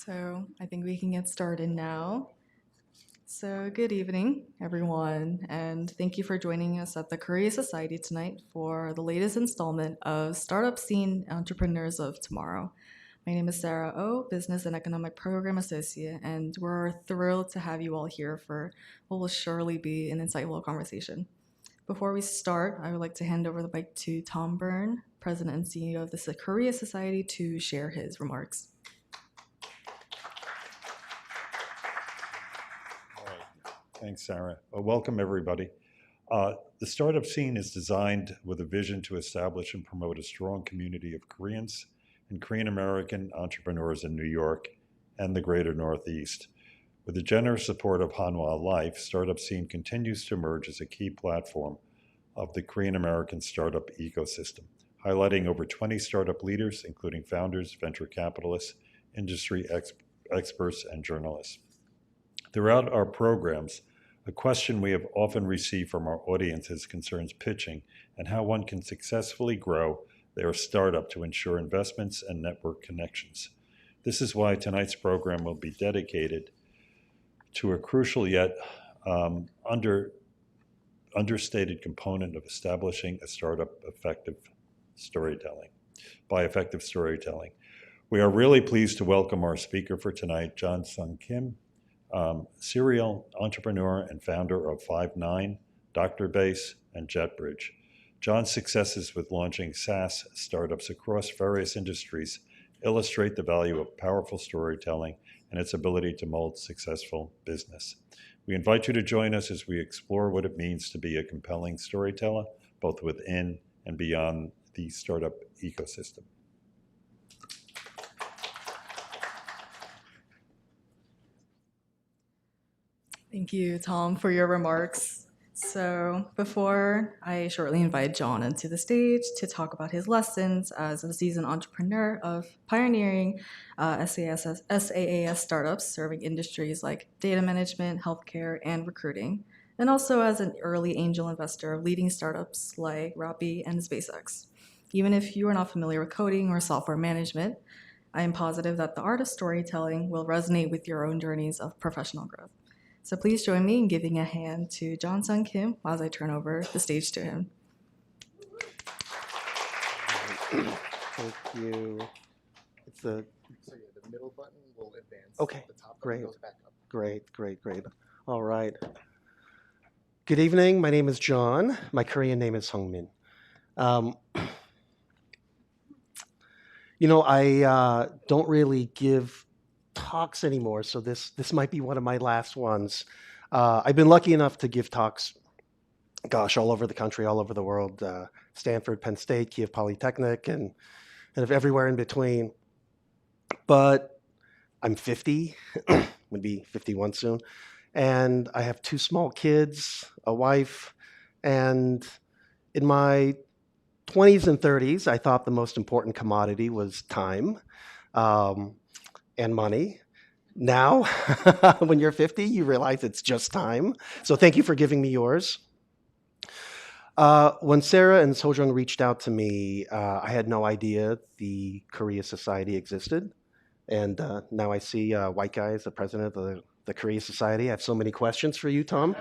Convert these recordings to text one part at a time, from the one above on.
So I think we can get started now. So good evening, everyone, and thank you for joining us at the Korea Society tonight for the latest installment of Startup Scene Entrepreneurs of Tomorrow. My name is Sarah Oh, Business and Economic Program Associate, and we're thrilled to have you all here for what will surely be an insightful conversation. Before we start, I would like to hand over the mic to Tom Byrne, President and CEO of the Korea Society, to share his remarks. Thanks, Sarah. Welcome, everybody. The startup scene is designed with a vision to establish and promote a strong community of Koreans and Korean American entrepreneurs in New York and the greater Northeast. With the generous support of Hanwha Life, Startup Scene continues to emerge as a key platform of the Korean American startup ecosystem, highlighting over 20 startup leaders, including founders, venture capitalists, industry experts, and journalists. Throughout our programs, a question we have often received from our audiences concerns pitching and how one can successfully grow their startup to ensure investments and network connections. This is why tonight's program will be dedicated to a crucial yet understated component of establishing a startup by effective storytelling. We are really pleased to welcome our speaker for tonight, Jong-Sung Kim, serial entrepreneur and founder of FIVN, DoctorBase, and Jetbridge. John's successes with launching SaaS startups across various industries illustrate the value of powerful storytelling and its ability to mold successful business. We invite you to join us as we explore what it means to be a compelling storyteller, both within and beyond the startup ecosystem. Thank you, Tom, for your remarks. So before I shortly invite John into the stage to talk about his lessons as a seasoned entrepreneur of pioneering SaaS startups serving industries like data management, healthcare, and recruiting, and also as an early angel investor of leading startups like Rappi and SpaceX. Even if you are not familiar with coding or software management, I am positive that the art of storytelling will resonate with your own journeys of professional growth. So please join me in giving a hand to Jong-Sung Kim as I turn over the stage to him. Thank you. It's a So yeah, the middle button will advance. Okay, The top great. button goes back up. great. All right. Good evening. My name is John. My Korean name is Sungmin. I don't really give talks anymore, so this might be one of my last ones. I've been lucky enough to give talks, all over the country, all over the world, Stanford, Penn State, Kiev Polytechnic, and everywhere in between. But I'm 50, would be 51 soon, and I have 2 small kids, a wife, and in my 20s and 30s, I thought the most important commodity was time. And money. Now, when you're 50, you realize it's just time. So thank you for giving me yours. When Sarah and Sojung reached out to me, I had no idea the Korea Society existed. And now I see a white guy as the president of the Korea Society. I have so many questions for you, Tom.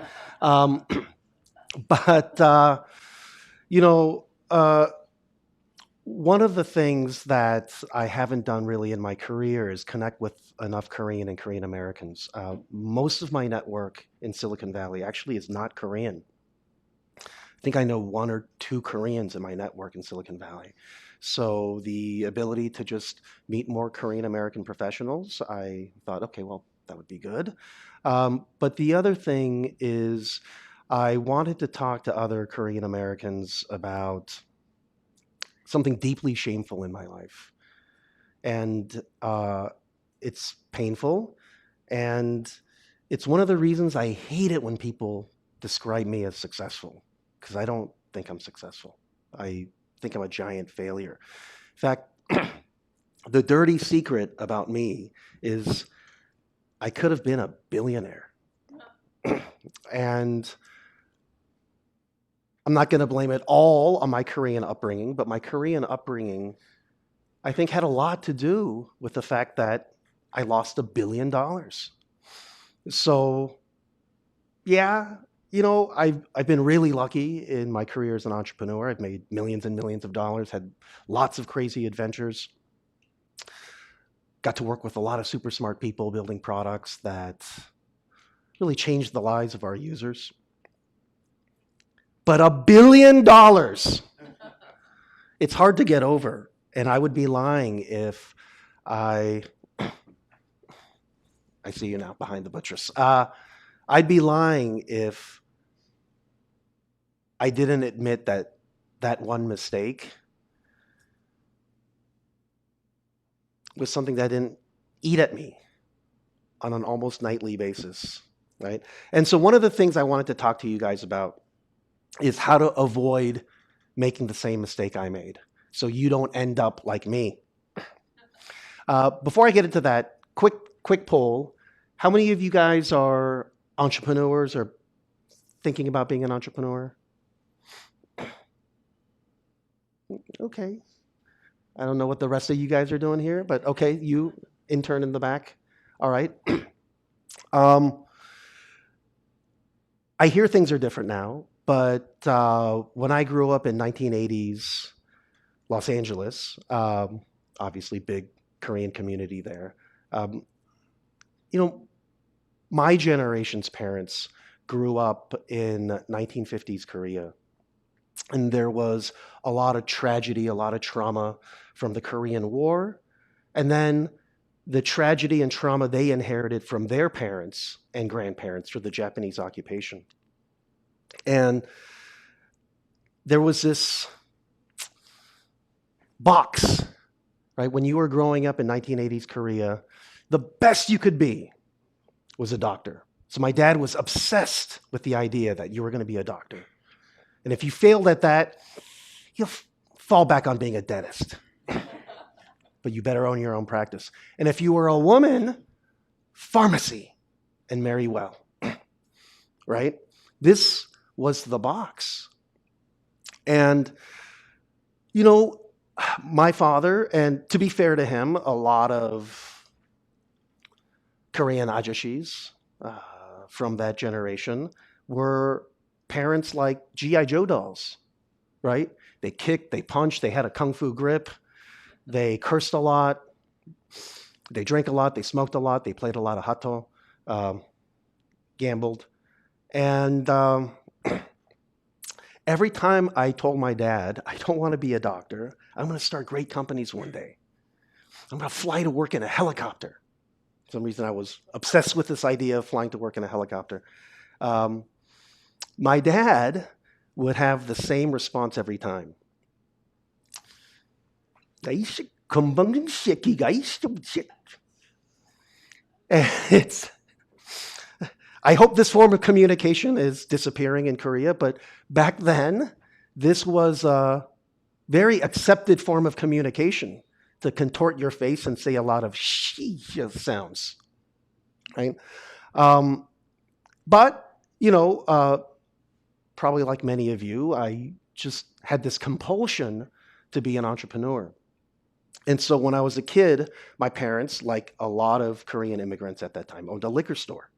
One of the things that I haven't done really in my career is connect with enough Korean and Korean Americans. Most of my network in Silicon Valley actually is not Korean. I think I know 1 or 2 Koreans in my network in Silicon Valley. So the ability to just meet more Korean American professionals, I thought, okay, well, that would be good. But the other thing is I wanted to talk to other Korean Americans about something deeply shameful in my life. And it's painful. And it's one of the reasons I hate it when people describe me as successful, because I don't think I'm successful. I think I'm a giant failure. In fact, the dirty secret about me is I could have been a billionaire. And I'm not going to blame it all on my Korean upbringing, but my Korean upbringing, I think, had a lot to do with the fact that I lost $1 billion. So yeah, I've been really lucky in my career as an entrepreneur. I've made millions and millions of dollars, had lots of crazy adventures, got to work with a lot of super smart people building products that really changed the lives of our users. But $1 billion, it's hard to get over. And I would be lying if I see you now behind the buttress. I'd be lying if I didn't admit that one mistake was something that didn't eat at me on an almost nightly basis, right? And so one of the things I wanted to talk to you guys about is how to avoid making the same mistake I made so you don't end up like me. Before I get into that, quick poll. How many of you guys are entrepreneurs or thinking about being an entrepreneur? Okay. I don't know what the rest of you guys are doing here, but okay, you intern in the back. All right. I hear things are different now, but when I grew up in 1980s Los Angeles, obviously big Korean community there, my generation's parents grew up in 1950s Korea. And there was a lot of tragedy, a lot of trauma from the Korean War. And then the tragedy and trauma they inherited from their parents and grandparents through the Japanese occupation. And there was this box, right? When you were growing up in 1980s Korea, the best you could be was a doctor. So my dad was obsessed with the idea that you were going to be a doctor. And if you failed at that, you'll fall back on being a dentist. But you better own your own practice. And if you were a woman, pharmacy and marry well. Right? This was the box. And, my father, and to be fair to him, a lot of Korean ajashis from that generation were parents like G.I. Joe dolls, right? They kicked, they punched, they had a kung fu grip, they cursed a lot, they drank a lot, they smoked a lot, they played a lot of hato, gambled. And every time I told my dad, I don't want to be a doctor, I'm going to start great companies one day. I'm going to fly to work in a helicopter. For some reason I was obsessed with this idea of flying to work in a helicopter. My dad would have the same response every time. I hope this form of communication is disappearing in Korea, but back then, this was a very accepted form of communication to contort your face and say a lot of sounds, right? But, probably like many of you, I just had this compulsion to be an entrepreneur. And so when I was a kid, my parents, like a lot of Korean immigrants at that time, owned a liquor store.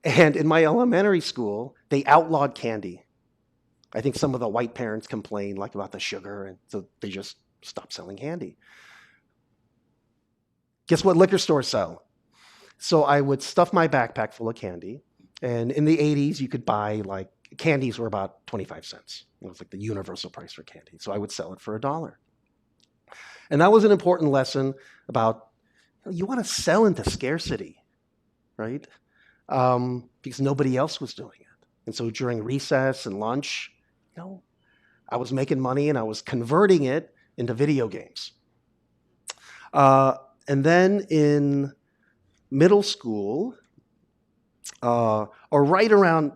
And in my elementary school, they outlawed candy. I think some of the white parents complained about the sugar, and so they just stopped selling candy. Guess what liquor stores sell? So I would stuff my backpack full of candy. And in the 80s, you could buy candies were about 25 cents. It was like the universal price for candy. So I would sell it for $1. And that was an important lesson about you want to sell into scarcity, right? Because nobody else was doing it. And so during recess and lunch, I was making money and I was converting it into video games. And then in middle school, or right around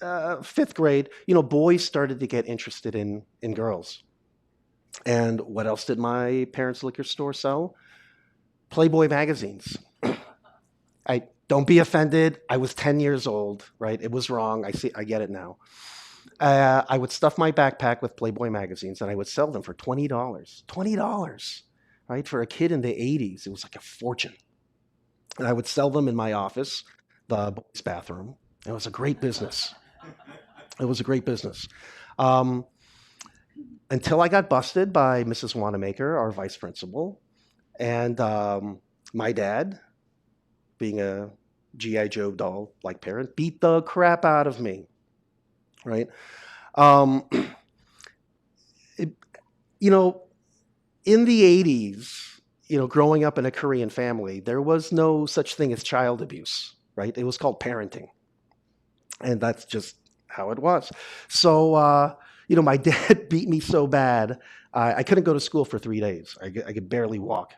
5th grade, boys started to get interested in girls. And what else did my parents' liquor store sell? Playboy magazines. Don't be offended. I was 10 years old, right? It was wrong. I get it now. I would stuff my backpack with Playboy magazines and I would sell them for $20. $20. right? For a kid in the 80s, it was like a fortune. And I would sell them in my office, the boys' bathroom. It was a great business. It was a great business. Until I got busted by Mrs. Wanamaker, our vice principal, and my dad, being a G.I. Joe doll-like parent, beat the crap out of me, right? In the 80s, growing up in a Korean family, there was no such thing as child abuse, right? It was called parenting. And that's just how it was. So, my dad beat me so bad, I couldn't go to school for 3 days. I could barely walk.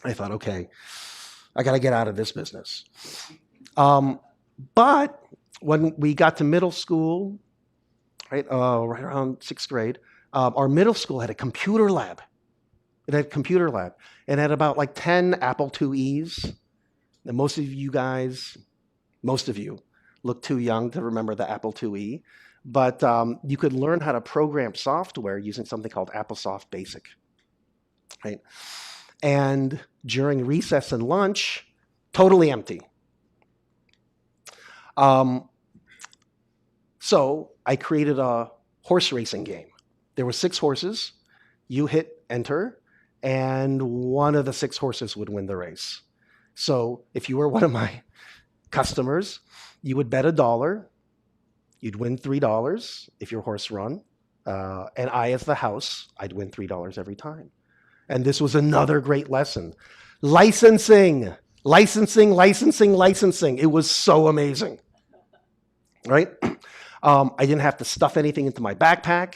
I thought, okay, I got to get out of this business. But when we got to middle school, right around 6th grade, our middle school had a computer lab. It had a computer lab. It had about like 10 Apple IIe's. And most of you look too young to remember the Apple IIe. But you could learn how to program software using something called AppleSoft Basic, right? And during recess and lunch, totally empty. So I created a horse racing game. There were 6 horses. You hit enter, and one of the 6 horses would win the race. So if you were one of my customers, you would bet $1. You'd win $3 if your horse run. And I, as the house, I'd win $3 every time. And this was another great lesson. Licensing. It was so amazing, right? I didn't have to stuff anything into my backpack.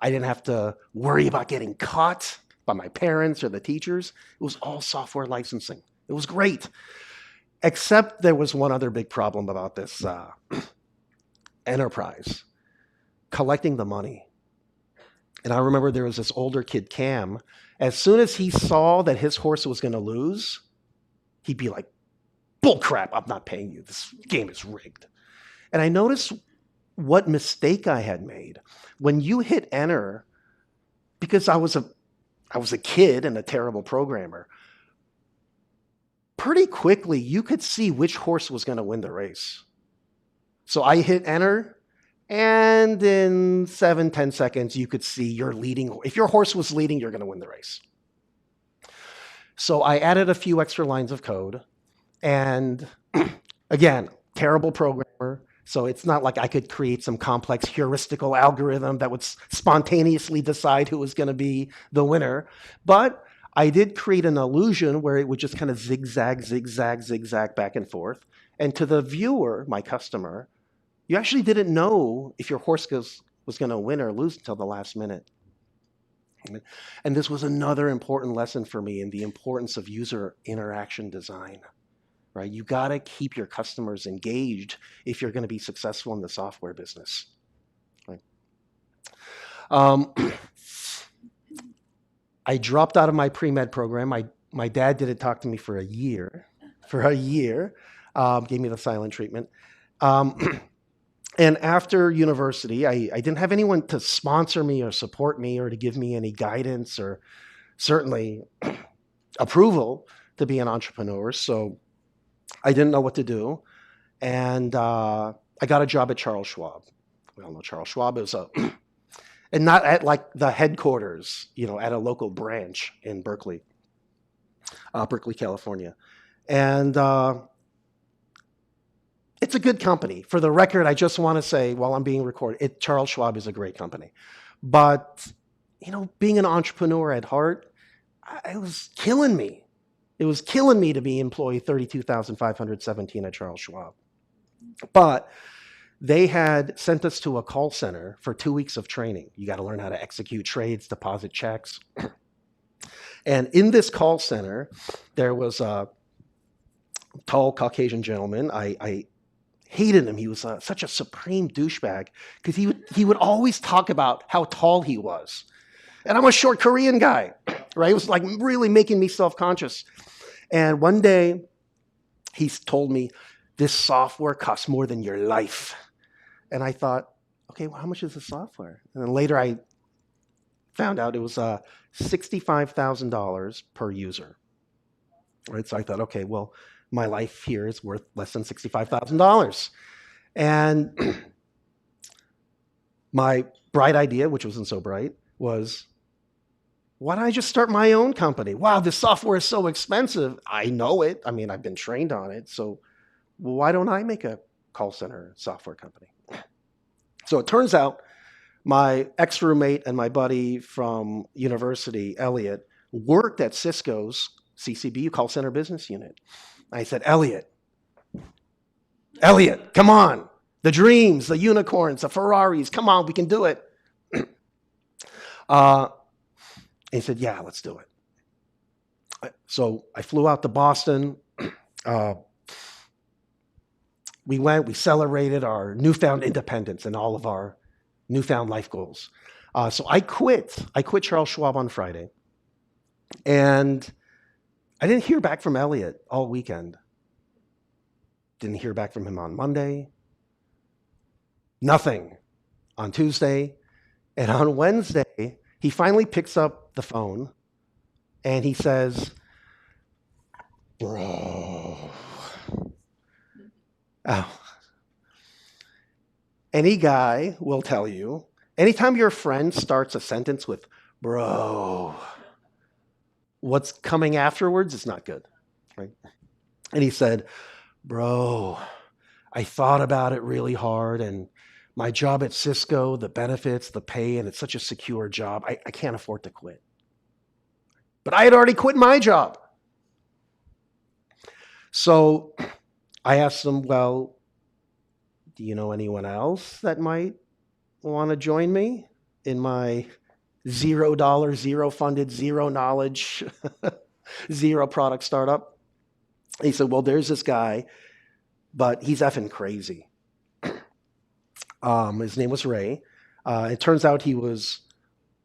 I didn't have to worry about getting caught by my parents or the teachers. It was all software licensing. It was great. Except there was one other big problem about this enterprise, collecting the money. And I remember there was this older kid, Cam. As soon as he saw that his horse was going to lose, he'd be like, bull crap, I'm not paying you. This game is rigged. And I noticed what mistake I had made. When you hit enter, because I was a kid and a terrible programmer, pretty quickly you could see which horse was going to win the race. So I hit enter, and in 7-10 seconds, you could see your leading. If your horse was leading, you're going to win the race. So I added a few extra lines of code. And again, terrible programmer. So it's not like I could create some complex heuristical algorithm that would spontaneously decide who was going to be the winner. But I did create an illusion where it would just kind of zigzag back and forth. And to the viewer, my customer, you actually didn't know if your horse was going to win or lose until the last minute. And this was another important lesson for me in the importance of user interaction design, right? You got to keep your customers engaged if you're going to be successful in the software business, right? I dropped out of my pre-med program. My dad didn't talk to me for a year. Gave me the silent treatment. And after university, I didn't have anyone to sponsor me or support me or to give me any guidance or certainly approval to be an entrepreneur. So I didn't know what to do. And I got a job at Charles Schwab. We all know Charles Schwab is and not at like the headquarters, at a local branch in Berkeley, California. And it's a good company. For the record, I just want to say, while I'm being recorded, Charles Schwab is a great company. But, being an entrepreneur at heart, it was killing me. It was killing me to be employee 32,517 at Charles Schwab. But they had sent us to a call center for 2 weeks of training. You got to learn how to execute trades, deposit checks. And in this call center, there was a tall Caucasian gentleman. I hated him. He was such a supreme douchebag because he would always talk about how tall he was. And I'm a short Korean guy, right? It was like really making me self-conscious. And one day he told me, this software costs more than your life. And I thought, okay, well, how much is the software? And then later I found out it was $65,000 per user. Right, so I thought, okay, well, my life here is worth less than $65,000. And my bright idea, which wasn't so bright, was, why don't I just start my own company? Wow, this software is so expensive. I know it. I mean, I've been trained on it. So why don't I make a call center software company? So it turns out my ex-roommate and my buddy from university, Elliot, worked at Cisco's CCBU, call center business unit. I said, Elliot, come on. The dreams, the unicorns, the Ferraris, come on, we can do it. He said, yeah, let's do it. So I flew out to Boston. We celebrated our newfound independence and all of our newfound life goals. So I quit Charles Schwab on Friday. And I didn't hear back from Elliot all weekend. Didn't hear back from him on Monday. Nothing on Tuesday. And on Wednesday, he finally picks up the phone and he says, bro. Oh. Any guy will tell you, anytime your friend starts a sentence with, bro, what's coming afterwards is not good, right? And he said, bro, I thought about it really hard, and my job at Cisco, the benefits, the pay, and it's such a secure job, I can't afford to quit. But I had already quit my job. So I asked him, well, do you know anyone else that might want to join me in my $0, zero funded, zero knowledge, zero product startup? He said, well, there's this guy, but he's effing crazy. His name was Ray. It turns out he was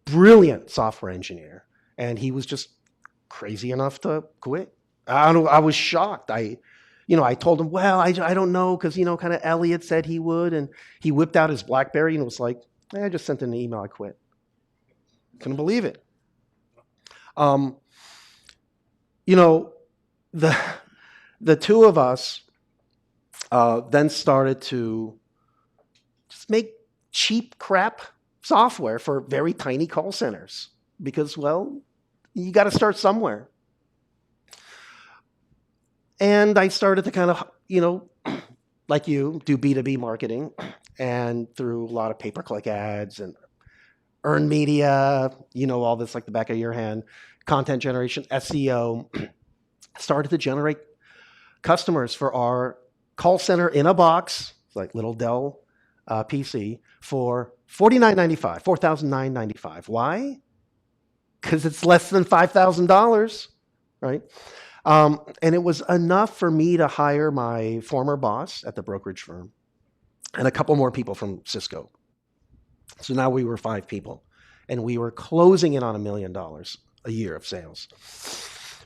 brilliant software engineer, and he was just crazy enough to quit. I was shocked. I told him, well, I don't know, because, kind of Elliot said he would, and he whipped out his BlackBerry and was like, I just sent an email, I quit. Couldn't believe it. The two of us then started to just make cheap crap software for very tiny call centers because, well, you got to start somewhere. And I started to kind of, like you, do B2B marketing, and through a lot of pay-per-click ads and earned media, all this like the back of your hand, content generation, SEO, started to generate customers for our call center in a box, like little Dell PC, for $49.95, $4,995. Why? Because it's less than $5,000, right? And it was enough for me to hire my former boss at the brokerage firm and a couple more people from Cisco. So now we were 5 people, and we were closing in on $1 million a year of sales.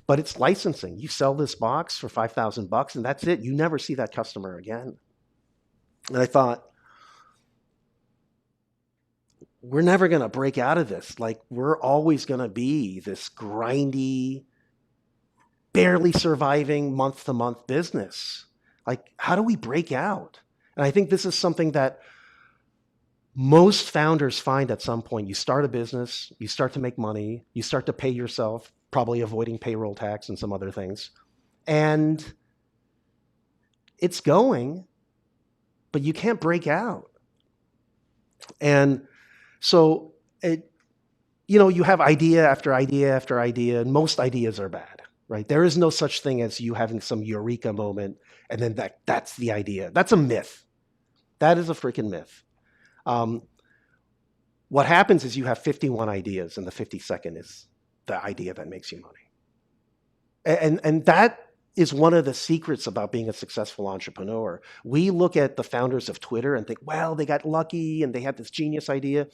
But it's licensing. You sell this box for $5,000 and that's it. You never see that customer again. And I thought, we're never going to break out of this. Like, we're always going to be this grindy, barely surviving month-to-month business. Like, how do we break out? And I think this is something that most founders find at some point. You start a business, you start to make money, you start to pay yourself, probably avoiding payroll tax and some other things. And it's going, but you can't break out. And so, you have idea after idea after idea, and most ideas are bad, right? There is no such thing as you having some eureka moment, and then that's the idea. That's a myth. That is a freaking myth. What happens is you have 51 ideas, and the 52nd is the idea that makes you money. And that is one of the secrets about being a successful entrepreneur. We look at the founders of Twitter and think, well, they got lucky and they had this genius idea.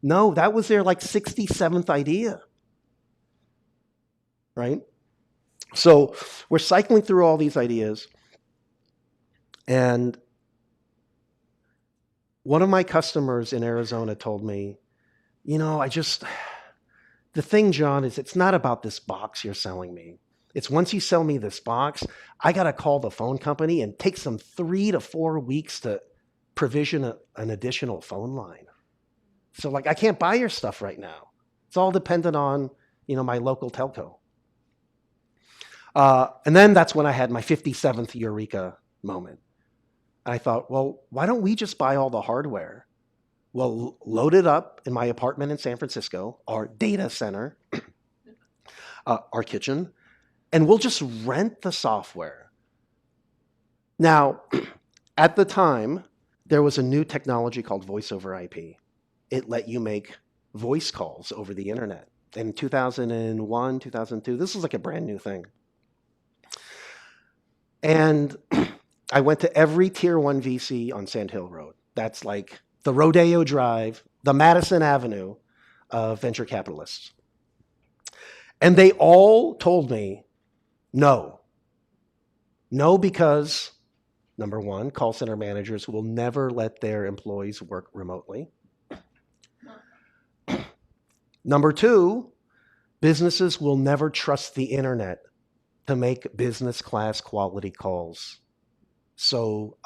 No, that was their like 67th idea, right? So we're cycling through all these ideas, and one of my customers in Arizona told me, the thing, John, is it's not about this box you're selling me. It's once you sell me this box, I got to call the phone company and take some 3 to 4 weeks to provision an additional phone line. So like, I can't buy your stuff right now. It's all dependent on, my local telco. And then that's when I had my 57th Eureka moment. And I thought, well, why don't we just buy all the hardware? Well, load it up in my apartment in San Francisco, our data center, our kitchen, and we'll just rent the software. Now, at the time, there was a new technology called voice over IP. It let you make voice calls over the internet. In 2001, 2002, this was like a brand new thing. And I went to every tier 1 VC on Sand Hill Road. That's like the Rodeo Drive, the Madison Avenue of venture capitalists. And they all told me, no. No, because number one, call center managers will never let their employees work remotely. Number two, businesses will never trust the internet to make business class quality calls. So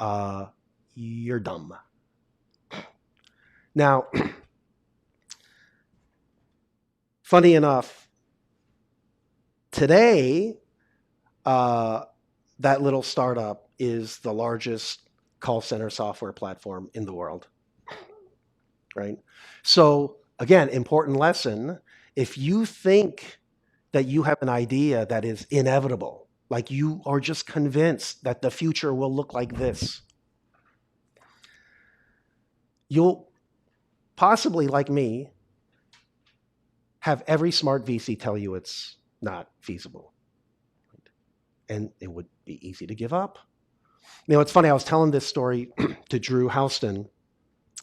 you're dumb. Now, funny enough, today, that little startup is the largest call center software platform in the world, right? So again, important lesson, if you think that you have an idea that is inevitable, like you are just convinced that the future will look like this, you'll possibly, like me, have every smart VC tell you it's not feasible. And it would be easy to give up. It's funny, I was telling this story to Drew Houston,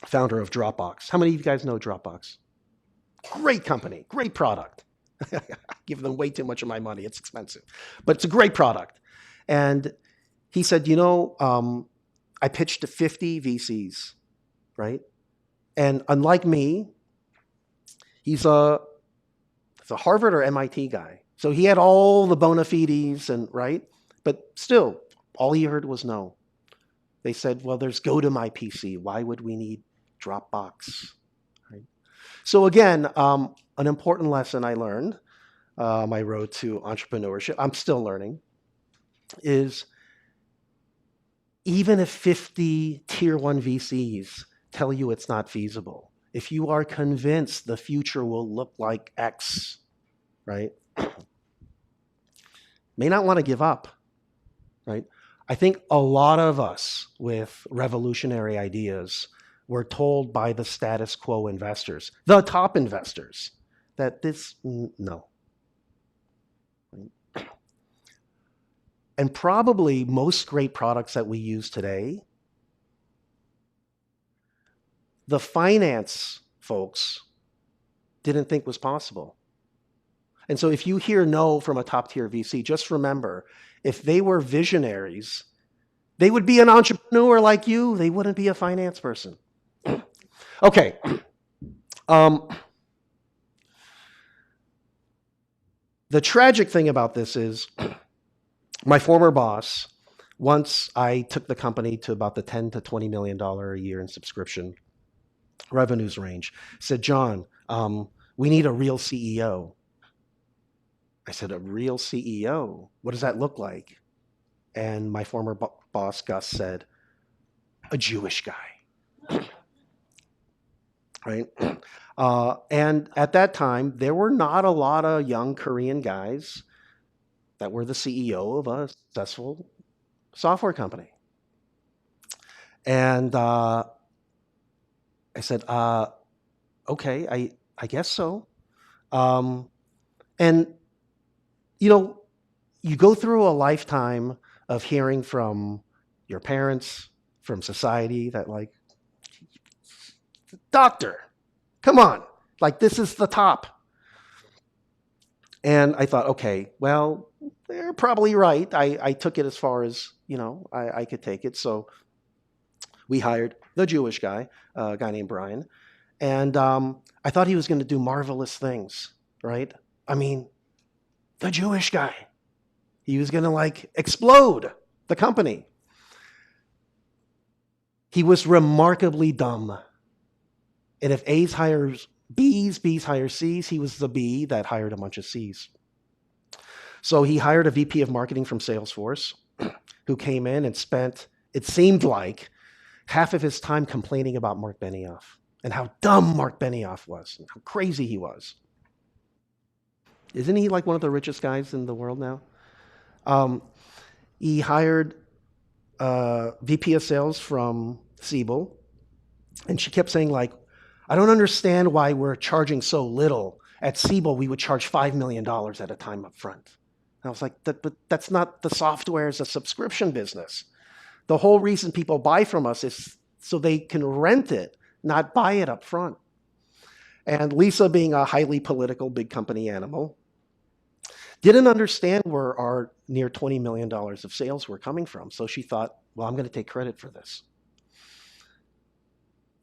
founder of Dropbox. How many of you guys know Dropbox? Great company, great product. I give them way too much of my money, it's expensive. But it's a great product. And he said, I pitched to 50 VCs, right? And unlike me, he's a Harvard or MIT guy. So he had all the bona fides and right, but still, all he heard was no. They said, well, there's GoToMyPC. Why would we need Dropbox? Right? So again, an important lesson I learned, my road to entrepreneurship, I'm still learning, is even if 50 tier 1 VCs tell you it's not feasible, if you are convinced the future will look like X, right? May not want to give up, right? I think a lot of us with revolutionary ideas were told by the status quo investors, the top investors, that this, no. And probably most great products that we use today, the finance folks didn't think was possible. And so if you hear no from a top tier VC, just remember, if they were visionaries, they would be an entrepreneur like you. They wouldn't be a finance person. Okay. The tragic thing about this is my former boss, once I took the company to about the $10 to $20 million a year in subscription revenues range, said, John, we need a real CEO. I said, a real CEO? What does that look like? And my former boss, Gus, said, a Jewish guy. Right? And at that time, there were not a lot of young Korean guys that were the CEO of a successful software company. And I said, okay, I guess so. And you go through a lifetime of hearing from your parents, from society that like, doctor, come on, like this is the top. And I thought, okay, well, they're probably right. I took it as far as, I could take it. So we hired the Jewish guy, a guy named Brian. And I thought he was going to do marvelous things. right? I mean, the Jewish guy. He was going to like explode the company. He was remarkably dumb. And if A's hires B's, B's hire C's, he was the B that hired a bunch of C's. So he hired a VP of marketing from Salesforce who came in and spent, it seemed like, half of his time complaining about Mark Benioff and how dumb Mark Benioff was and how crazy he was. Isn't he like one of the richest guys in the world now? He hired a VP of sales from Siebel, and she kept saying like, I don't understand why we're charging so little. At Siebel, we would charge $5 million at a time up front. And I was like, but that's not, the software is a subscription business. The whole reason people buy from us is so they can rent it, not buy it up front. And Lisa, being a highly political big company animal, didn't understand where our near $20 million of sales were coming from. So she thought, well, I'm going to take credit for this.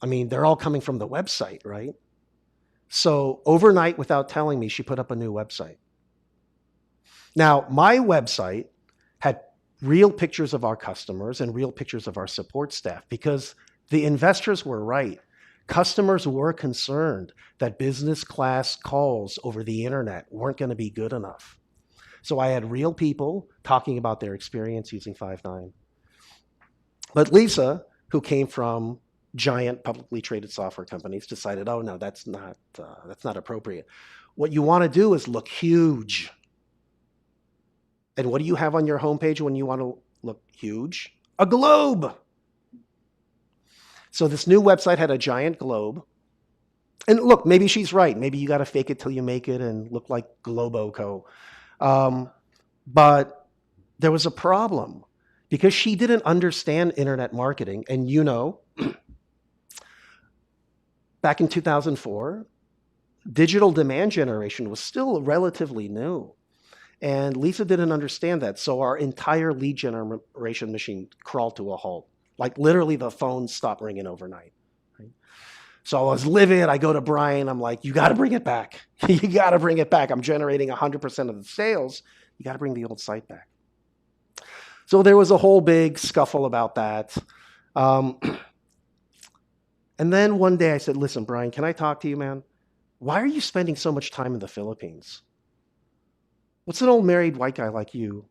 I mean, they're all coming from the website, right? So overnight, without telling me, she put up a new website. Now, my website had real pictures of our customers and real pictures of our support staff because the investors were right. Customers were concerned that business class calls over the internet weren't going to be good enough. So I had real people talking about their experience using Five9. But Lisa, who came from giant publicly traded software companies, decided, oh no, that's not appropriate. What you want to do is look huge. And what do you have on your homepage when you want to look huge? A globe. So this new website had a giant globe. And look, maybe she's right. Maybe you got to fake it till you make it and look like Globoco. But there was a problem because she didn't understand internet marketing. And you know, back in 2004, digital demand generation was still relatively new. And Lisa didn't understand that. So our entire lead generation machine crawled to a halt. Like literally the phone stopped ringing overnight. Right? So I was livid. I go to Brian. I'm like, you got to bring it back. You got to bring it back. I'm generating 100% of the sales. You got to bring the old site back. So there was a whole big scuffle about that. And then one day I said, listen, Brian, can I talk to you, man? Why are you spending so much time in the Philippines? What's an old married white guy like you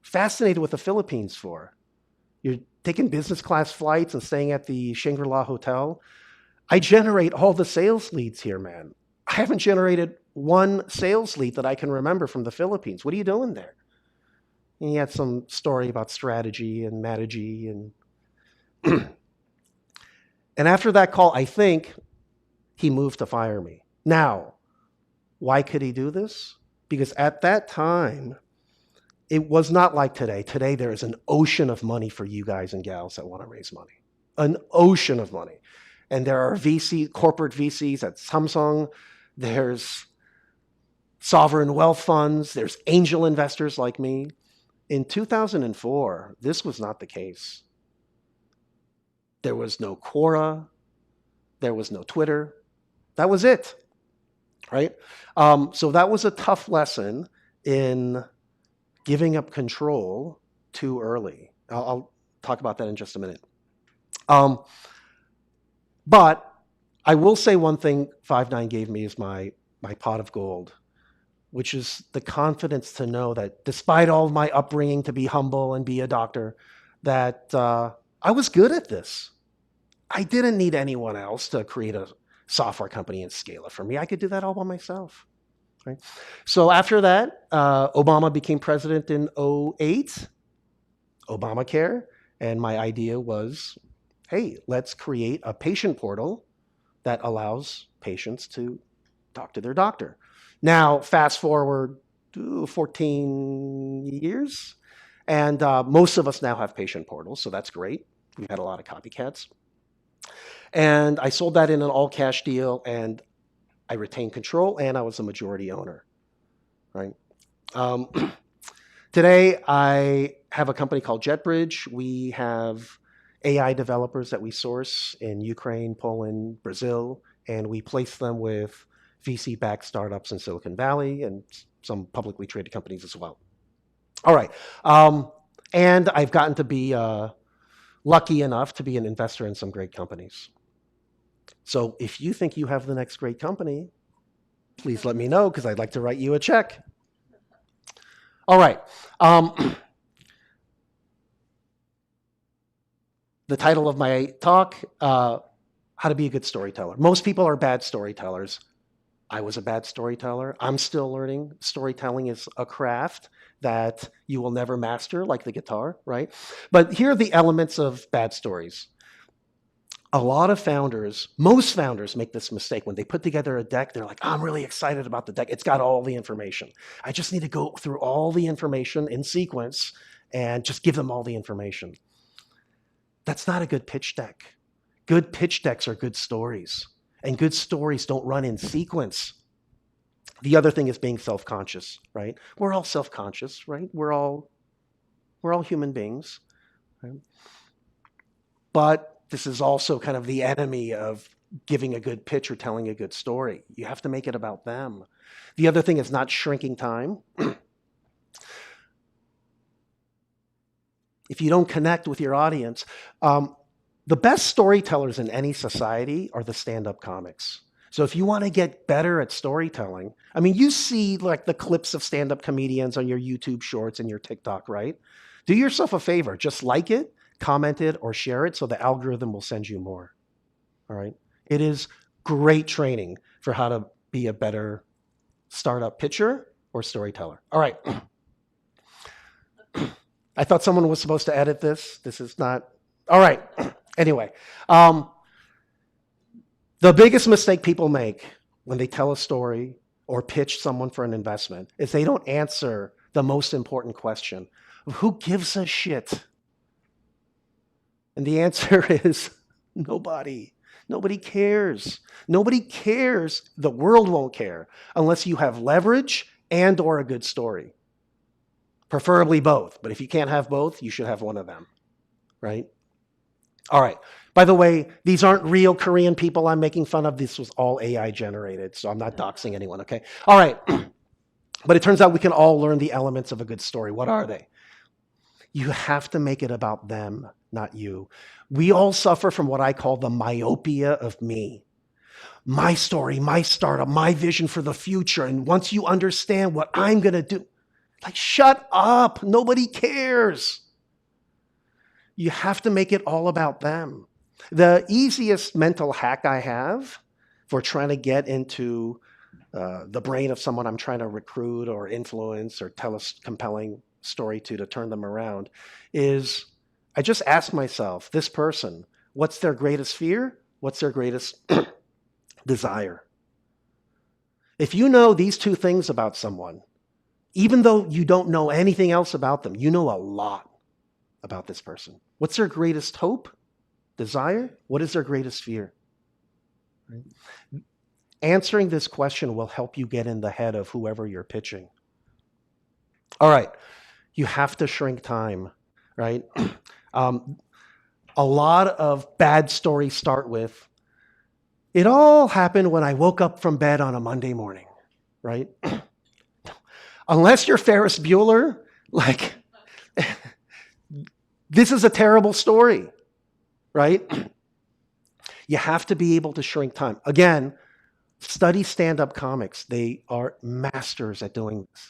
fascinated with the Philippines for? You're taking business class flights and staying at the Shangri-La Hotel. I generate all the sales leads here, man. I haven't generated one sales lead that I can remember from the Philippines. What are you doing there? And he had some story about strategy and strategy and and after that call, I think he moved to fire me. Now, why could he do this? Because at that time, it was not like today. Today, there is an ocean of money for you guys and gals that want to raise money. An ocean of money. And there are corporate VCs at Samsung. There's sovereign wealth funds. There's angel investors like me. In 2004, this was not the case. There was no Quora. There was no Twitter. That was it, right? So that was a tough lesson in giving up control too early. I'll talk about that in just a minute. But I will say one thing Five9 gave me is my pot of gold, which is the confidence to know that despite all of my upbringing to be humble and be a doctor, that I was good at this. I didn't need anyone else to create a software company and scale it for me. I could do that all by myself. Right? So after that, Obama became president in 2008, Obamacare, and my idea was, hey, let's create a patient portal that allows patients to talk to their doctor. Now, fast forward 14 years, and most of us now have patient portals, so that's great. We've had a lot of copycats. And I sold that in an all-cash deal, and I retained control, and I was a majority owner, right? Today, I have a company called Jetbridge. We have AI developers that we source in Ukraine, Poland, Brazil, and we place them with VC-backed startups in Silicon Valley and some publicly traded companies as well. All right. And I've gotten to be lucky enough to be an investor in some great companies. So if you think you have the next great company, please let me know because I'd like to write you a check. All right. The title of my talk, How to Be a Good Storyteller. Most people are bad storytellers. I was a bad storyteller. I'm still learning. Storytelling is a craft that you will never master, like the guitar, right? But here are the elements of bad stories. A lot of founders, most founders make this mistake. When they put together a deck, they're like, I'm really excited about the deck. It's got all the information. I just need to go through all the information in sequence and just give them all the information. That's not a good pitch deck. Good pitch decks are good stories. And good stories don't run in sequence. The other thing is being self-conscious, right? We're all self-conscious, right? We're all human beings, right? But this is also kind of the enemy of giving a good pitch or telling a good story. You have to make it about them. The other thing is not shrinking time. If you don't connect with your audience, the best storytellers in any society are the stand-up comics. So if you want to get better at storytelling, I mean, you see like the clips of stand-up comedians on your YouTube shorts and your TikTok, right? Do yourself a favor, just like it, comment it, or share it so the algorithm will send you more, all right? It is great training for how to be a better startup pitcher or storyteller. All right. I thought someone was supposed to edit this. This is not, all right. Anyway, the biggest mistake people make when they tell a story or pitch someone for an investment is they don't answer the most important question of who gives a shit? And the answer is nobody. Nobody cares. Nobody cares. The world won't care unless you have leverage and or a good story. Preferably both. But if you can't have both, you should have one of them, right? All right. By the way, these aren't real Korean people I'm making fun of. This was all AI generated, so I'm not doxing anyone, okay? All right. But it turns out we can all learn the elements of a good story. What are they? You have to make it about them, not you. We all suffer from what I call the myopia of me. My story, my startup, my vision for the future. And once you understand what I'm going to do, like, shut up. Nobody cares. You have to make it all about them. The easiest mental hack I have for trying to get into the brain of someone I'm trying to recruit or influence or tell a compelling story to turn them around is I just ask myself, this person, what's their greatest fear? What's their greatest desire? If you know these two things about someone, even though you don't know anything else about them, you know a lot about this person. What's their greatest hope, desire? What is their greatest fear? Right? Answering this question will help you get in the head of whoever you're pitching. All right. You have to shrink time, right? A lot of bad stories start with, it all happened when I woke up from bed on a Monday morning, right? Unless you're Ferris Bueller, like, this is a terrible story, right? You have to be able to shrink time. Again, study stand-up comics. They are masters at doing this.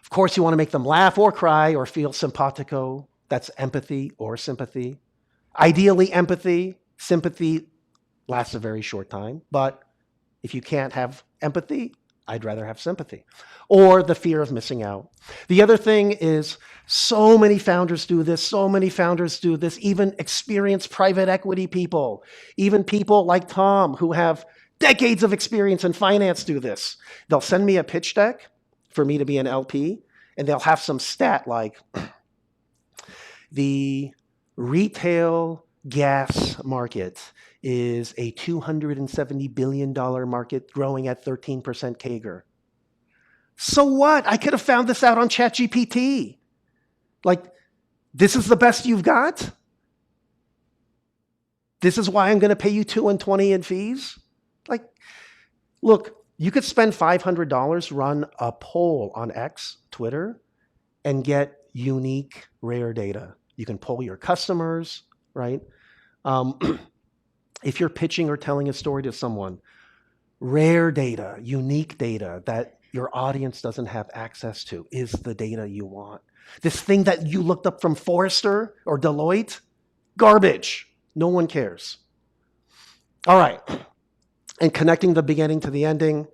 Of course, you want to make them laugh or cry or feel simpatico. That's empathy or sympathy. Ideally, empathy. Sympathy lasts a very short time. But if you can't have empathy, I'd rather have sympathy. Or the fear of missing out. The other thing is so many founders do this. So many founders do this. Even experienced private equity people. Even people like Tom who have decades of experience in finance do this. They'll send me a pitch deck for me to be an LP, and they'll have some stat like the retail gas market is a $270 billion market growing at 13% CAGR. So what? I could have found this out on ChatGPT. Like, this is the best you've got? This is why I'm going to pay you $2 and $20 in fees? Like, Look, you could spend $500, run a poll on X, Twitter, and get unique, rare data. You can poll your customers, right? If you're pitching or telling a story to someone, rare data, unique data that your audience doesn't have access to is the data you want. This thing that you looked up from Forrester or Deloitte, garbage. No one cares. All right. And connecting the beginning to the ending,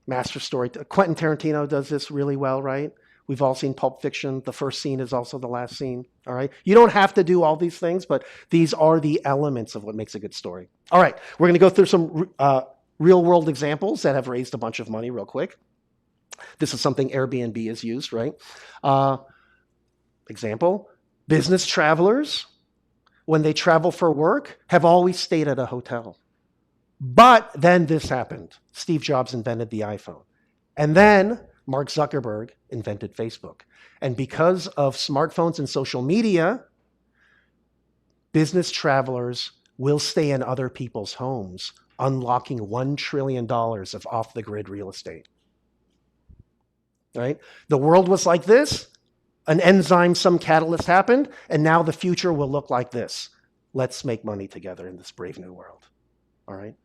master story. Quentin Tarantino does this really well, right? We've all seen Pulp Fiction. The first scene is also the last scene, all right? You don't have to do all these things, but these are the elements of what makes a good story. All right, we're going to go through some real-world examples that have raised a bunch of money real quick. This is something Airbnb has used, right? Example, business travelers, when they travel for work, have always stayed at a hotel. But then this happened. Steve Jobs invented the iPhone. And then Mark Zuckerberg invented Facebook. And because of smartphones and social media, business travelers will stay in other people's homes, unlocking $1 trillion of off-the-grid real estate. Right? The world was like this. An enzyme, some catalyst happened, and now the future will look like this. Let's make money together in this brave new world. All right?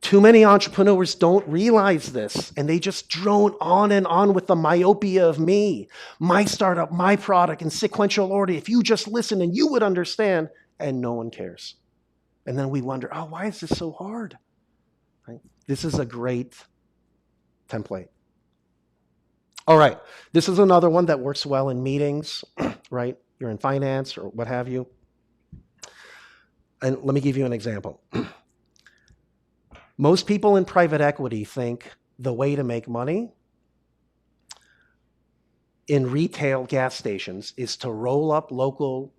Too many entrepreneurs don't realize this, and they just drone on and on with the myopia of me, my startup, my product, in sequential order. If you just listen and you would understand, and no one cares. And then we wonder, oh, why is this so hard? Right? This is a great template. All right, this is another one that works well in meetings, right? You're in finance or what have you. And let me give you an example. Most people in private equity think the way to make money in retail gas stations is to roll up local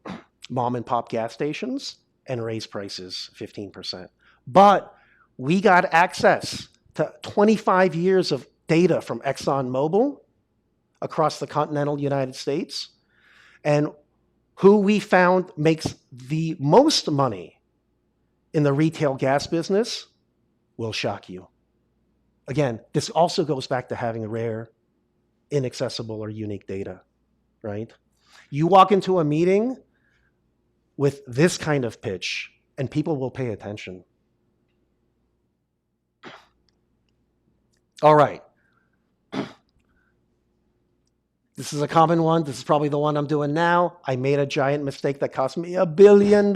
mom and pop gas stations and raise prices 15%. But we got access to 25 years of data from ExxonMobil across the continental United States. And who we found makes the most money in the retail gas business will shock you. Again, this also goes back to having rare, inaccessible, or unique data, right? You walk into a meeting with this kind of pitch, and people will pay attention. All right. This is a common one. This is probably the one I'm doing now. I made a giant mistake that cost me $1 billion.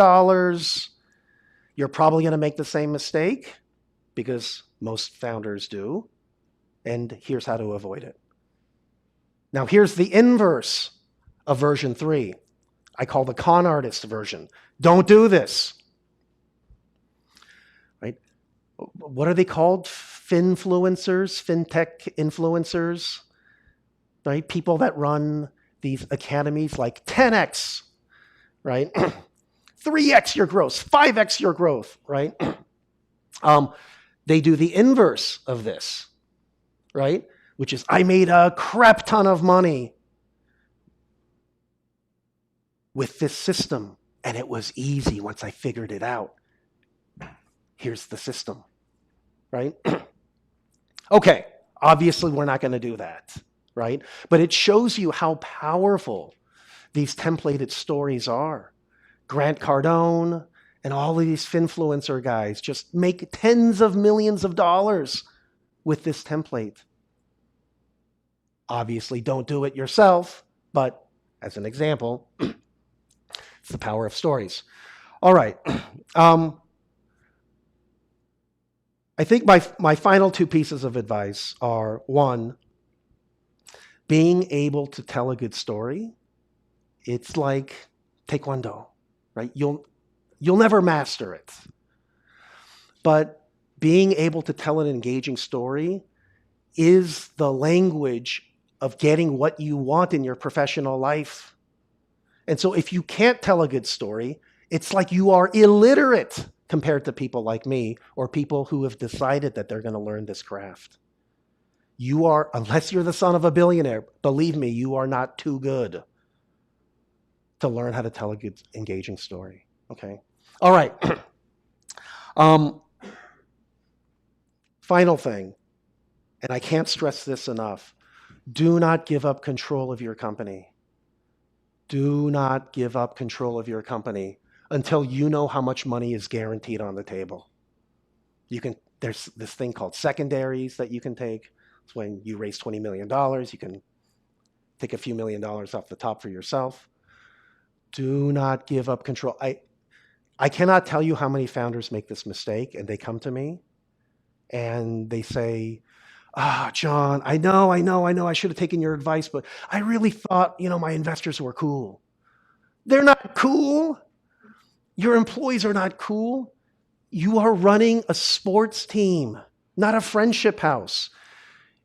You're probably going to make the same mistake because most founders do. And here's how to avoid it. Now, here's the inverse of version 3. I call the con artist version. Don't do this. Right? What are they called? Finfluencers, fintech influencers, right? People that run these academies like 10x, right? 3x your growth, 5x your growth, right? They do the inverse of this, right? Which is, I made a crap ton of money with this system, and it was easy once I figured it out. Here's the system, right? Okay, obviously we're not going to do that, right? But it shows you how powerful these templated stories are. Grant Cardone and all of these finfluencer guys just make tens of millions of dollars with this template. Obviously, don't do it yourself, but as an example, it's the power of stories. All right. I think my final two pieces of advice are, one, being able to tell a good story. It's like Taekwondo, right? You'll never master it. But being able to tell an engaging story is the language of getting what you want in your professional life. And so if you can't tell a good story, it's like you are illiterate compared to people like me or people who have decided that they're going to learn this craft. You are, unless you're the son of a billionaire, believe me, you are not too good to learn how to tell a good, engaging story. Okay? All right. Final thing, and I can't stress this enough, do not give up control of your company. Do not give up control of your company until you know how much money is guaranteed on the table. There's this thing called secondaries that you can take. It's when you raise $20 million, you can take a few $1,000,000 off the top for yourself. Do not give up control. I cannot tell you how many founders make this mistake, and they come to me and they say, John, I know, I should have taken your advice, but I really thought, my investors were cool. They're not cool. Your employees are not cool. You are running a sports team, not a friendship house.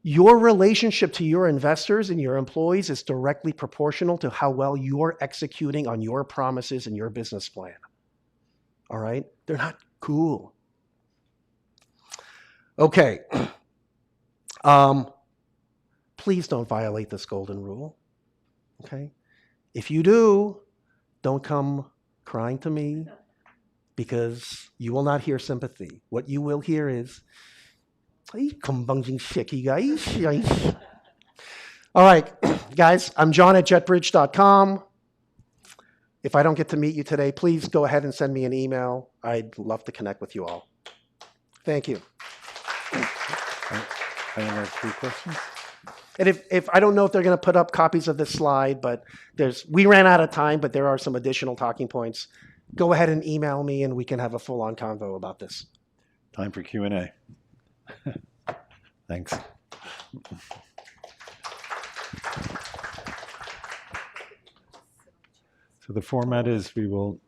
Your relationship to your investors and your employees is directly proportional to how well you are executing on your promises and your business plan. All right? They're not cool. Okay. Please don't violate this golden rule. Okay? If you do, don't come crying to me, because you will not hear sympathy. What you will hear is, "Ay, kumbanging shaky guys." All right, guys, I'm John at jetbridge.com. If I don't get to meet you today, please go ahead and send me an email. I'd love to connect with you all. Thank you. I have 3 questions. And if I don't know if they're going to put up copies of this slide, but we ran out of time, but there are some additional talking points. Go ahead and email me, and we can have a full-on convo about this. Time for Q&A. Thanks. So the format is we will.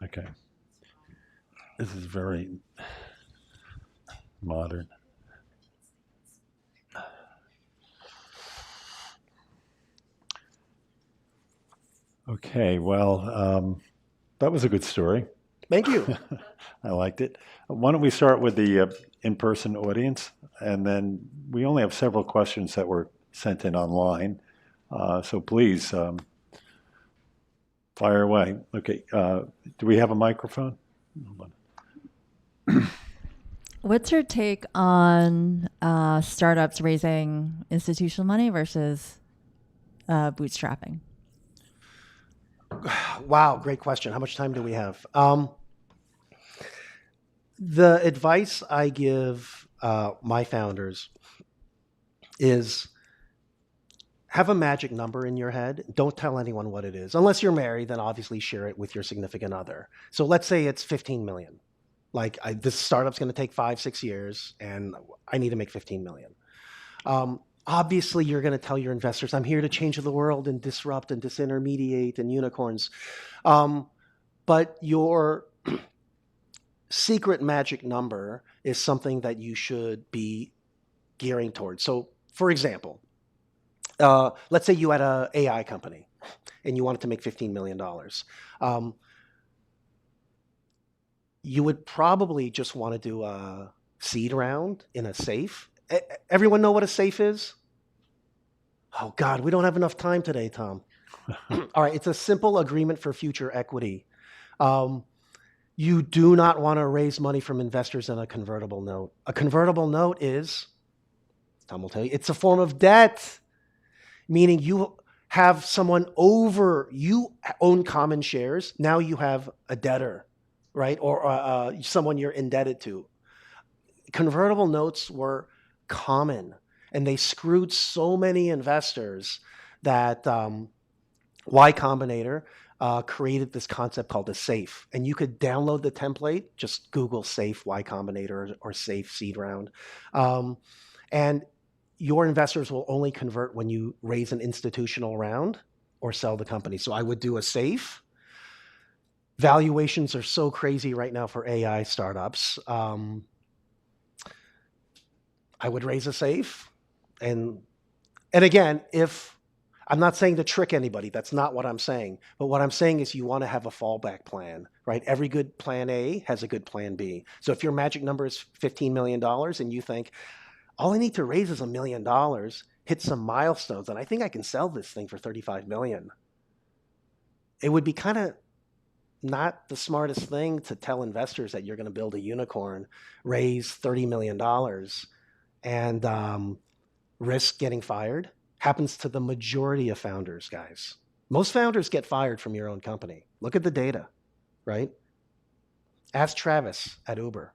Okay. This is very modern. Okay, well, that was a good story. Thank you. I liked it. Why don't we start with the in-person audience, and then we only have several questions that were sent in online. So please, fire away. Okay, do we have a microphone? What's your take on startups raising institutional money versus bootstrapping? Wow, great question. How much time do we have? The advice I give my founders is have a magic number in your head. Don't tell anyone what it is. Unless you're married, then obviously share it with your significant other. So let's say it's 15 million. Like this startup's going to take 5-6 years, and I need to make 15 million. Obviously, you're going to tell your investors, I'm here to change the world and disrupt and disintermediate and unicorns. But your secret magic number is something that you should be gearing towards. So, for example, let's say you had an AI company and you wanted to make $15 million. You would probably just want to do a seed round in a safe. Everyone know what a safe is? Oh, God, we don't have enough time today, Tom. All right, it's a simple agreement for future equity. You do not want to raise money from investors in a convertible note. A convertible note is, Tom will tell you, it's a form of debt, meaning you have someone over, you own common shares, now you have a debtor, right? Or someone you're indebted to. Convertible notes were common, and they screwed so many investors that Y Combinator created this concept called a SAFE. And you could download the template, just Google SAFE Y Combinator or SAFE seed round. And your investors will only convert when you raise an institutional round or sell the company. So I would do a SAFE. Valuations are so crazy right now for AI startups. I would raise a SAFE. And again, if I'm not saying to trick anybody, that's not what I'm saying. But what I'm saying is you want to have a fallback plan, right? Every good plan A has a good plan B. So if your magic number is $15 million and you think, all I need to raise is $1 million, hit some milestones, and I think I can sell this thing for $35 million. It would be kind of not the smartest thing to tell investors that you're going to build a unicorn, raise $30 million, and risk getting fired. Happens to the majority of founders, guys. Most founders get fired from your own company. Look at the data, right? Ask Travis at Uber.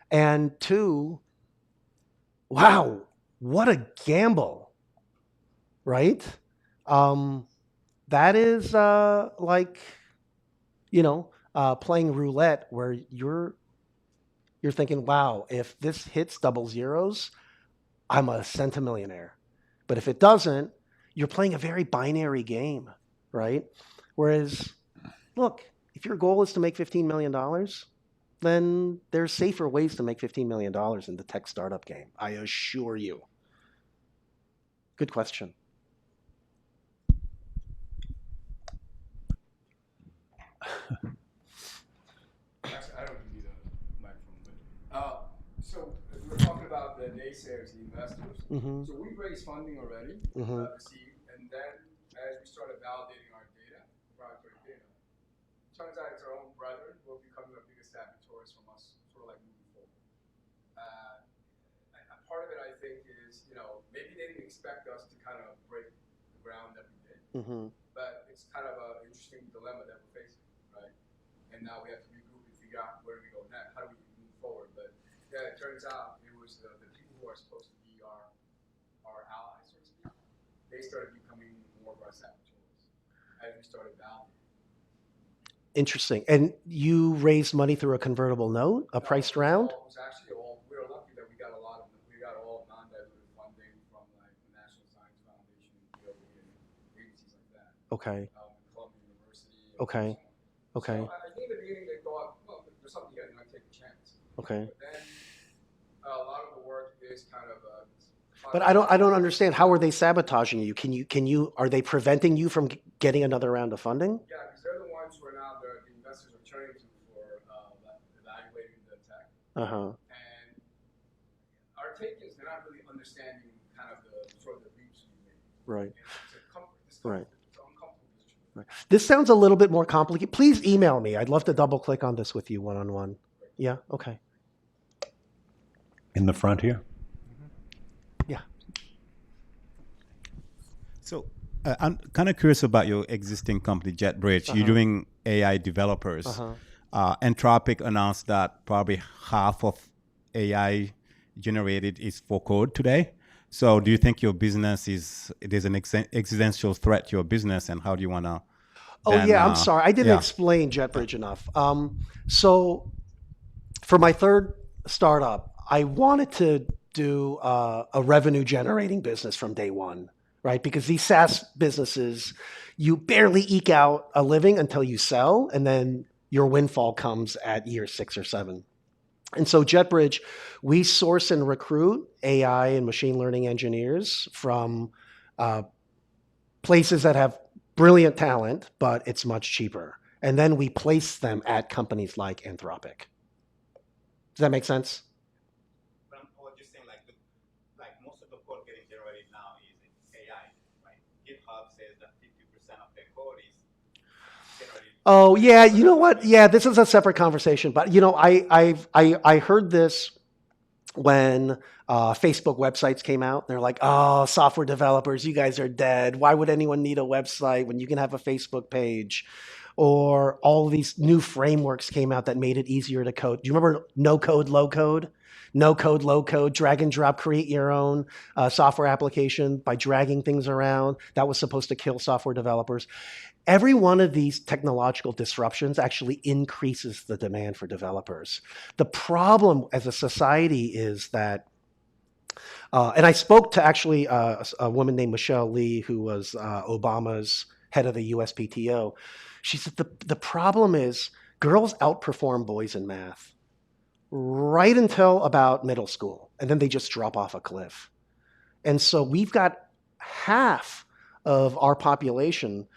And two, wow, what a gamble, right? That is like, playing roulette where you're thinking, wow, if this hits double zeros, I'm a centimillionaire. But if it doesn't, you're playing a very binary game, right? Whereas, look, if your goal is to make $15 million, then there's safer ways to make $15 million in the tech startup game, I assure you. Good question. Actually, I don't need a microphone, but so we were talking about the naysayers, the investors. Mm-hmm. So we raised funding already, Mm-hmm. received, and then as we started validating our data, proprietary data, turns out it's our own brethren who are becoming our biggest saboteurs from us, sort of like moving forward. And part of it, I think, is maybe they didn't expect us to kind of break the ground that we did, Mm-hmm. but it's kind of an interesting dilemma that we're facing, right? And now we have to regroup and figure out where do we go next, how do we move forward. But yeah, it turns out it was the people who are supposed to be our allies, so to speak. They started becoming more of our saboteurs as we started validating. Interesting. And you raised money through a convertible note, a priced round? It was actually we were lucky that we got all non-dilutive funding from like the National Science Foundation, DOE, and agencies like that. Okay. Columbia University. Okay. So Okay. I think in the beginning they thought, well, there's something here, and I take a chance. Okay. But then a lot of the work is kind of. But I don't understand. How are they sabotaging you? Are they preventing you from getting another round of funding? Yeah, because they're the ones who are now the investors are turning to for evaluating the tech. Uh-huh. And our take is they're not really understanding kind of the sort of the leaps we made. Right. And it's a comfort. Right. It's an uncomfortable position. Right. This sounds a little bit more complicated. Please email me. I'd love to double click on this with you one-on-one. Yeah. Okay. In the front here. Yeah. So I'm kind of curious about your existing company, Jetbridge. You're doing AI developers. Anthropic announced that probably half of AI generated is for code today. So do you think your business there's an existential threat to your business, and how do you want to? I'm sorry. I didn't explain Jetbridge enough. So for my third startup, I wanted to do a revenue generating business from day one, right? Because these SaaS businesses, you barely eke out a living until you sell, and then your windfall comes at year 6 or 7. And so Jetbridge, we source and recruit AI and machine learning engineers from places that have brilliant talent, but it's much cheaper. And then we place them at companies like Anthropic. Does that make sense? But I was just saying, like most of the code getting generated now is AI, right? GitHub says that 50% of their code is generated. Oh yeah, you know what? Yeah, this is a separate conversation. But I heard this when Facebook websites came out. They're like, oh, software developers, you guys are dead. Why would anyone need a website when you can have a Facebook page? Or all these new frameworks came out that made it easier to code. Do you remember no code, low code? No code, low code, drag and drop, create your own software application by dragging things around. That was supposed to kill software developers. Every one of these technological disruptions actually increases the demand for developers. The problem as a society is that, and I spoke to actually a woman named Michelle Lee, who was Obama's head of the USPTO. She said the problem is girls outperform boys in math right until about middle school, and then they just drop off a cliff. And so we've got half of our population,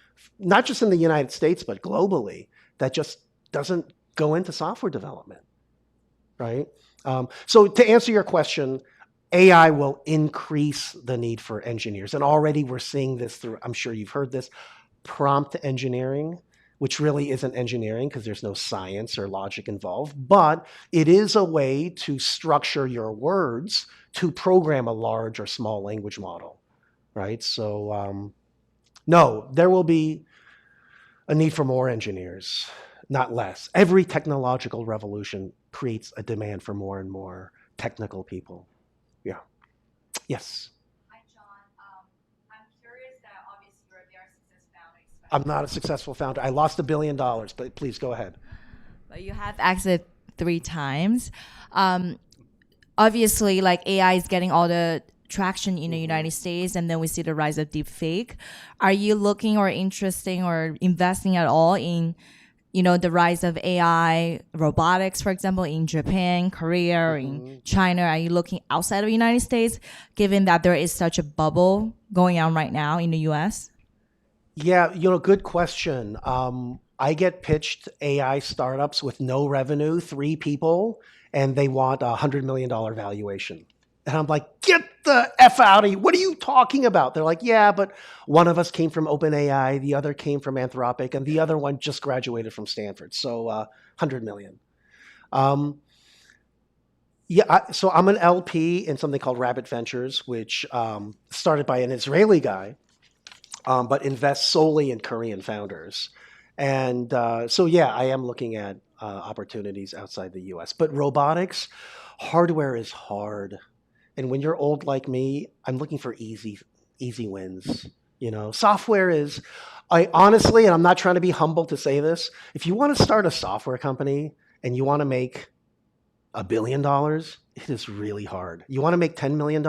not just in the United States, but globally, that just doesn't go into software development, right? So to answer your question, AI will increase the need for engineers. And already we're seeing this through, I'm sure you've heard this, prompt engineering, which really isn't engineering because there's no science or logic involved, but it is a way to structure your words to program a large or small language model, right? So no, there will be a need for more engineers, not less. Every technological revolution creates a demand for more and more technical people. Yeah. Yes. Hi, John. I'm curious that obviously you're a very successful founder. I'm not a successful founder. I lost $1 billion, but please go ahead. But you have exited 3 times. Obviously, like AI is getting all the traction in the United States, and then we see the rise of deepfake. Are you looking or interesting or investing at all in, the rise of AI, robotics, for example, in Japan, Korea, or in China? Are you looking outside of the United States, given that there is such a bubble going on right now in the US? Yeah, good question. I get pitched AI startups with no revenue, 3 people, and they want a $100 million valuation. And I'm like, get the F out of here. What are you talking about? They're like, yeah, but one of us came from OpenAI, the other came from Anthropic, and the other one just graduated from Stanford. So 100 million. So I'm an LP in something called Rabbit Ventures, which started by an Israeli guy, but invests solely in Korean founders. And so, yeah, I am looking at opportunities outside the US. But robotics, hardware is hard. And when you're old like me, I'm looking for easy wins. Software is, I honestly, and I'm not trying to be humble to say this, if you want to start a software company and you want to make $1 billion, it is really hard. You want to make $10 million,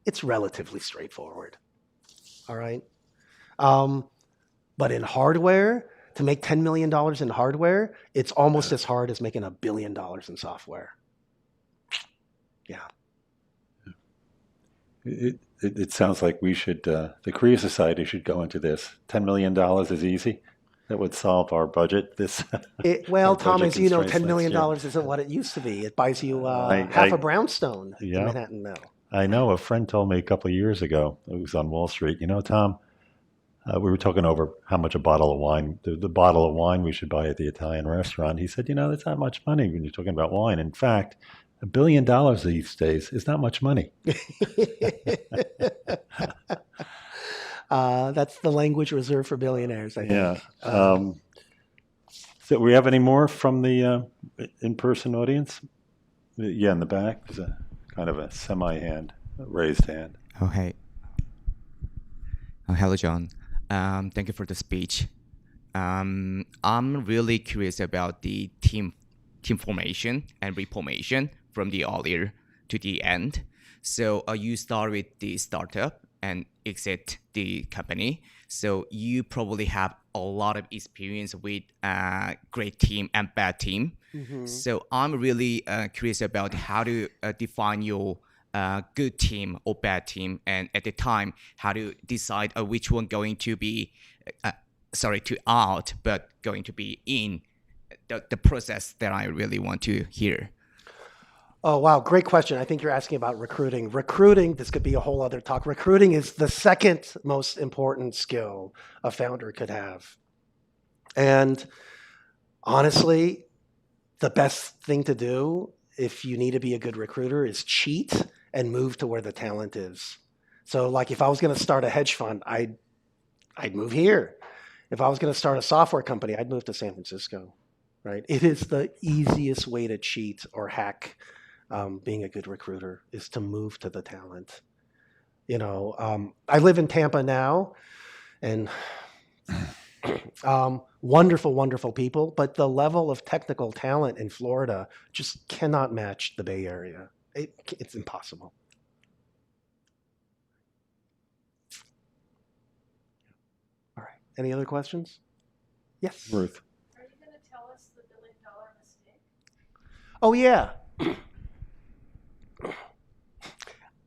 it's relatively straightforward. All right. But in hardware, to make $10 million in hardware, it's almost as hard as making $1 billion in software. Yeah. It sounds like we should, the Korea Society should go into this. $10 million is easy. That would solve our budget. Well, Tom, as you know, $10 million isn't what it used to be. It buys you half a brownstone in Manhattan now. I know. A friend told me a couple of years ago, it was on Wall Street, Tom, we were talking over how much a bottle of wine, the bottle of wine we should buy at the Italian restaurant. He said, that's not much money when you're talking about wine. In fact, $1 billion these days is not much money. That's the language reserved for billionaires, I think. Yeah. So we have any more from the in-person audience? Yeah, in the back. There's a kind of a semi-hand, raised hand. Oh, hey. Oh, hello, John. Thank you for the speech. I'm really curious about the team formation and reformation from the earlier to the end. So you start with the startup and exit the company. So you probably have a lot of experience with great team and bad team. Mm-hmm. So I'm really curious about how to define your good team or bad team, and at the time, how to decide which one going to be, to out, but going to be in the process that I really want to hear. Oh, wow. Great question. I think you're asking about recruiting. Recruiting, this could be a whole other talk. Recruiting is the second most important skill a founder could have. And honestly, the best thing to do if you need to be a good recruiter is cheat and move to where the talent is. So like if I was going to start a hedge fund, I'd move here. If I was going to start a software company, I'd move to San Francisco, right? It is the easiest way to cheat or hack being a good recruiter is to move to the talent. I live in Tampa now, and wonderful, wonderful people, but the level of technical talent in Florida just cannot match the Bay Area. It's impossible. All right. Any other questions? Yes. Ruth. Are you going to tell us the $1 billion mistake? Oh, yeah.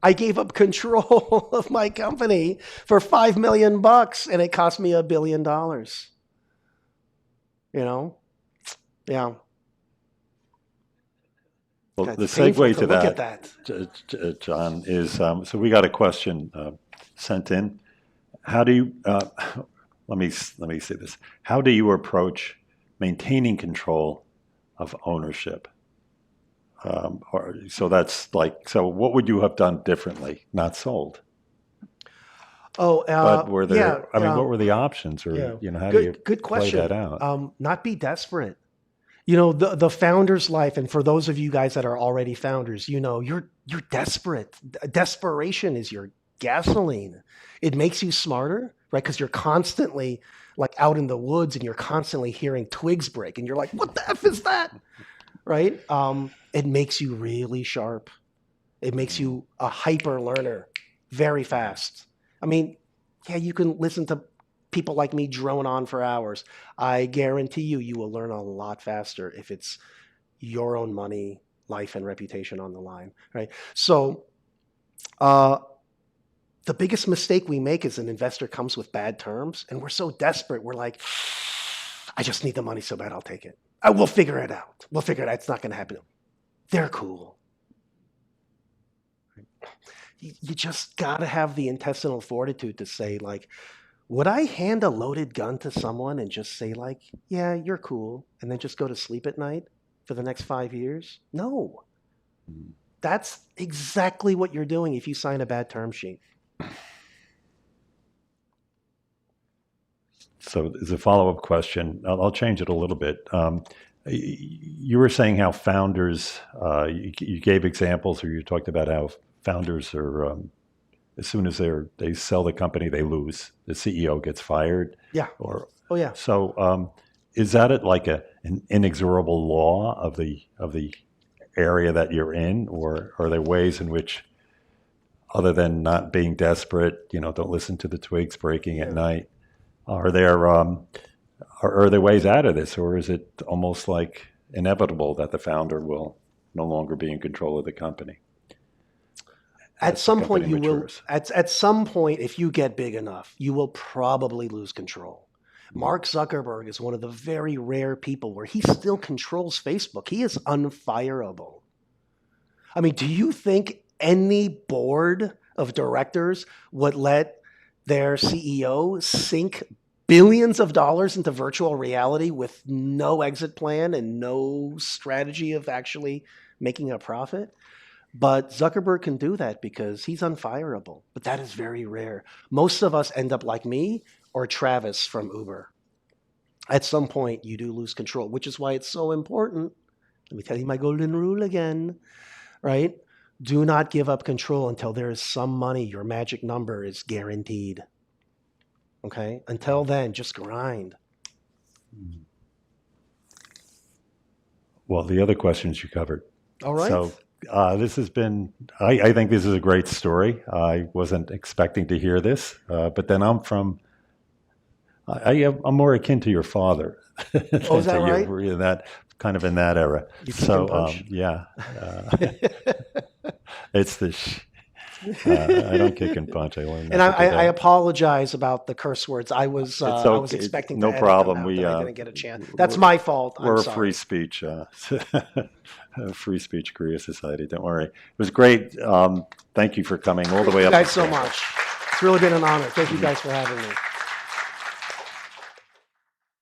I gave up control of my company for $5 million and it cost me $1 billion. Yeah. Well, That's the segue to look that, at that, John, is so we got a question sent in. How do you, let me say this. How do you approach maintaining control of ownership? So what would you have done differently? Not sold. Oh, But were there? yeah, what were the options, or how do you good play question. that out? Not be desperate. The founder's life, and for those of you guys that are already founders, you're desperate. Desperation is your gasoline. It makes you smarter, right? Because you're constantly like out in the woods and you're constantly hearing twigs break, and you're like, "What the F is that?" Right? It makes you really sharp. It makes you a hyper learner very fast. I mean, yeah, you can listen to people like me drone on for hours. I guarantee you will learn a lot faster if it's your own money, life, and reputation on the line, right? So the biggest mistake we make is an investor comes with bad terms, and we're so desperate. We're like, I just need the money so bad, I'll take it. We'll figure it out. We'll figure it out. It's not going to happen. They're cool. You just got to have the intestinal fortitude to say, like, would I hand a loaded gun to someone and just say, like, yeah, you're cool, and then just go to sleep at night for the next 5 years? No. That's exactly what you're doing if you sign a bad term sheet. So as a follow-up question, I'll change it a little bit. You were saying how founders, you gave examples, or you talked about how founders are, as soon as they sell the company, they lose. The CEO gets fired. Yeah. Oh yeah. So is that like an inexorable law of the area that you're in, or are there ways in which, other than not being desperate, don't listen to the twigs breaking at night, are there ways out of this, or is it almost like inevitable that the founder will no longer be in control of the company? At some point you will. At some point, if you get big enough, you will probably lose control. Mark Zuckerberg is one of the very rare people where he still controls Facebook. He is unfireable. I mean, do you think any board of directors would let their CEO sink billions of dollars into virtual reality with no exit plan and no strategy of actually making a profit? But Zuckerberg can do that because he's unfireable. But that is very rare. Most of us end up like me or Travis from Uber. At some point, you do lose control, which is why it's so important. Let me tell you my golden rule again, right? Do not give up control until there is some money. Your magic number is guaranteed. Okay? Until then, just grind. Well, the other questions you covered. All right. So this has been, I think this is a great story. I wasn't expecting to hear this, but then I'm more akin to your father. Oh, is that right? In that, kind of in that era. You kick and punch? Yeah. It's the, I don't kick and punch. I learned that. And I apologize about the curse words. I was expecting to no edit problem. them out, I didn't get a chance. That's my fault. We're I'm sorry. a free speech, free speech Korea society. Don't worry. It was great. Thank you for coming all the way up. Thank you guys so much. It's really been an honor. Thank you guys for having me.